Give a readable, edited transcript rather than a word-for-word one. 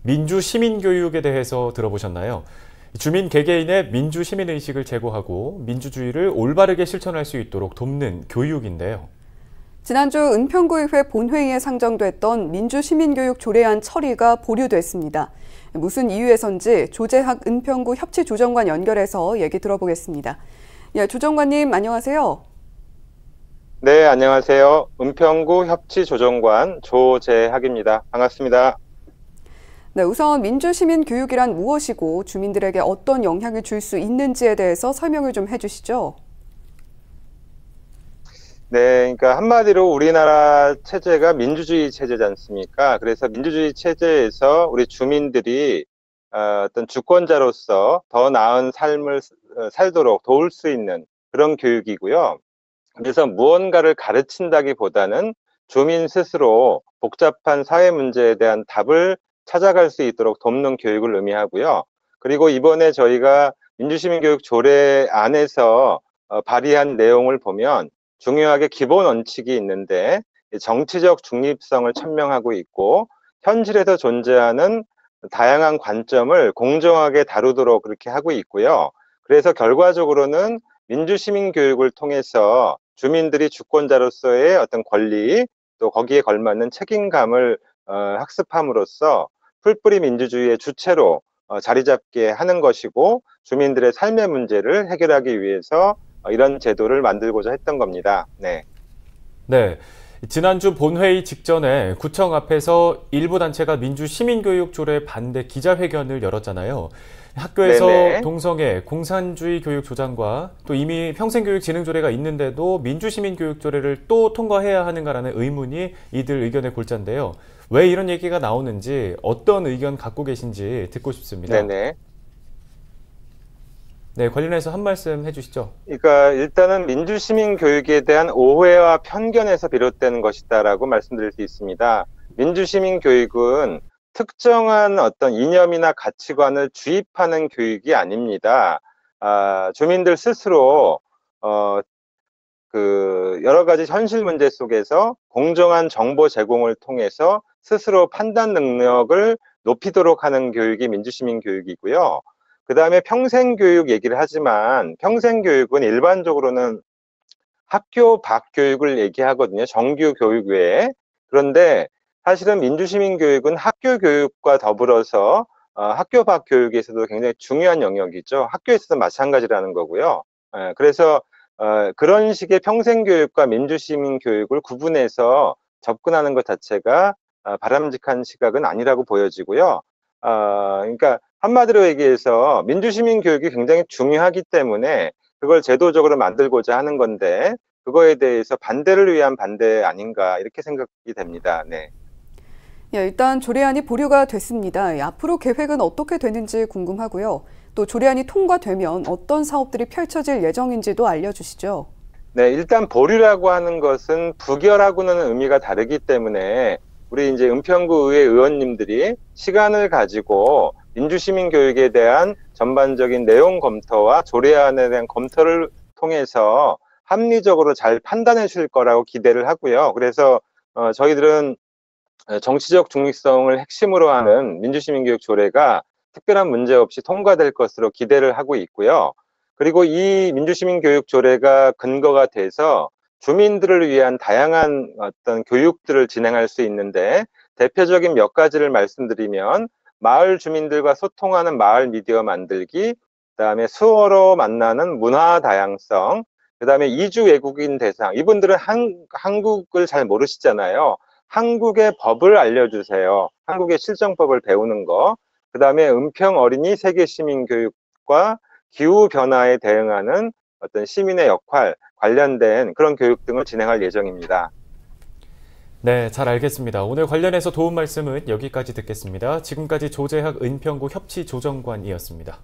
민주시민교육에 대해서 들어보셨나요? 주민 개개인의 민주시민의식을 제고하고 민주주의를 올바르게 실천할 수 있도록 돕는 교육인데요. 지난주 은평구의회 본회의에 상정됐던 민주시민교육 조례안 처리가 보류됐습니다. 무슨 이유에선지 조재학 은평구 협치조정관 연결해서 얘기 들어보겠습니다. 예, 조정관님 안녕하세요. 네, 안녕하세요. 은평구 협치조정관 조재학입니다. 반갑습니다. 네, 우선 민주시민교육이란 무엇이고 주민들에게 어떤 영향을 줄 수 있는지에 대해서 설명을 좀 해주시죠. 네, 그러니까 한마디로 우리나라 체제가 민주주의 체제지 않습니까? 그래서 민주주의 체제에서 우리 주민들이 어떤 주권자로서 더 나은 삶을 살도록 도울 수 있는 그런 교육이고요. 그래서 무언가를 가르친다기보다는 주민 스스로 복잡한 사회 문제에 대한 답을 찾아갈 수 있도록 돕는 교육을 의미하고요. 그리고 이번에 저희가 민주시민교육 조례 안에서 발의한 내용을 보면 중요하게 기본 원칙이 있는데 정치적 중립성을 천명하고 있고 현실에서 존재하는 다양한 관점을 공정하게 다루도록 그렇게 하고 있고요. 그래서 결과적으로는 민주시민교육을 통해서 주민들이 주권자로서의 어떤 권리 또 거기에 걸맞는 책임감을 학습함으로써 풀뿌리 민주주의의 주체로 자리 잡게 하는 것이고 주민들의 삶의 문제를 해결하기 위해서 이런 제도를 만들고자 했던 겁니다. 네. 네. 지난주 본회의 직전에 구청 앞에서 일부 단체가 민주시민교육 조례 반대 기자회견을 열었잖아요. 학교에서 네네. 동성애, 공산주의 교육 조장과 또 이미 평생교육 진흥 조례가 있는데도 민주시민교육 조례를 또 통과해야 하는가라는 의문이 이들 의견의 골자인데요. 왜 이런 얘기가 나오는지 어떤 의견 갖고 계신지 듣고 싶습니다. 네네. 네, 관련해서 한 말씀 해주시죠. 그러니까 일단은 민주시민 교육에 대한 오해와 편견에서 비롯되는 것이다라고 말씀드릴 수 있습니다. 민주시민 교육은 특정한 어떤 이념이나 가치관을 주입하는 교육이 아닙니다. 주민들 스스로 여러 가지 현실 문제 속에서 공정한 정보 제공을 통해서 스스로 판단 능력을 높이도록 하는 교육이 민주시민 교육이고요. 그 다음에 평생교육 얘기를 하지만 평생교육은 일반적으로는 학교 밖 교육을 얘기하거든요. 정규 교육 외에. 그런데 사실은 민주시민교육은 학교 교육과 더불어서 학교 밖 교육에서도 굉장히 중요한 영역이죠. 학교에서도 마찬가지라는 거고요. 그래서 그런 식의 평생교육과 민주시민교육을 구분해서 접근하는 것 자체가 바람직한 시각은 아니라고 보여지고요. 그러니까 한마디로 얘기해서 민주시민 교육이 굉장히 중요하기 때문에 그걸 제도적으로 만들고자 하는 건데 그거에 대해서 반대를 위한 반대 아닌가 이렇게 생각이 됩니다. 네. 예, 일단 조례안이 보류가 됐습니다. 앞으로 계획은 어떻게 되는지 궁금하고요. 또 조례안이 통과되면 어떤 사업들이 펼쳐질 예정인지도 알려주시죠. 네, 일단 보류라고 하는 것은 부결하고는 의미가 다르기 때문에 우리 이제 은평구 의회 의원님들이 시간을 가지고 민주시민 교육에 대한 전반적인 내용 검토와 조례안에 대한 검토를 통해서 합리적으로 잘 판단해 주실 거라고 기대를 하고요. 그래서 저희들은 정치적 중립성을 핵심으로 하는 민주시민 교육 조례가 특별한 문제 없이 통과될 것으로 기대를 하고 있고요. 그리고 이 민주시민 교육 조례가 근거가 돼서 주민들을 위한 다양한 어떤 교육들을 진행할 수 있는데 대표적인 몇 가지를 말씀드리면 마을 주민들과 소통하는 마을 미디어 만들기, 그다음에 수어로 만나는 문화 다양성, 그다음에 이주 외국인 대상. 이분들은 한국을 잘 모르시잖아요. 한국의 법을 알려주세요. 한국의 실정법을 배우는 거. 그다음에 은평 어린이 세계 시민 교육과 기후 변화에 대응하는 어떤 시민의 역할 관련된 그런 교육 등을 진행할 예정입니다. 네, 잘 알겠습니다. 오늘 관련해서 도움 말씀은 여기까지 듣겠습니다. 지금까지 조재학 은평구 협치조정관이었습니다.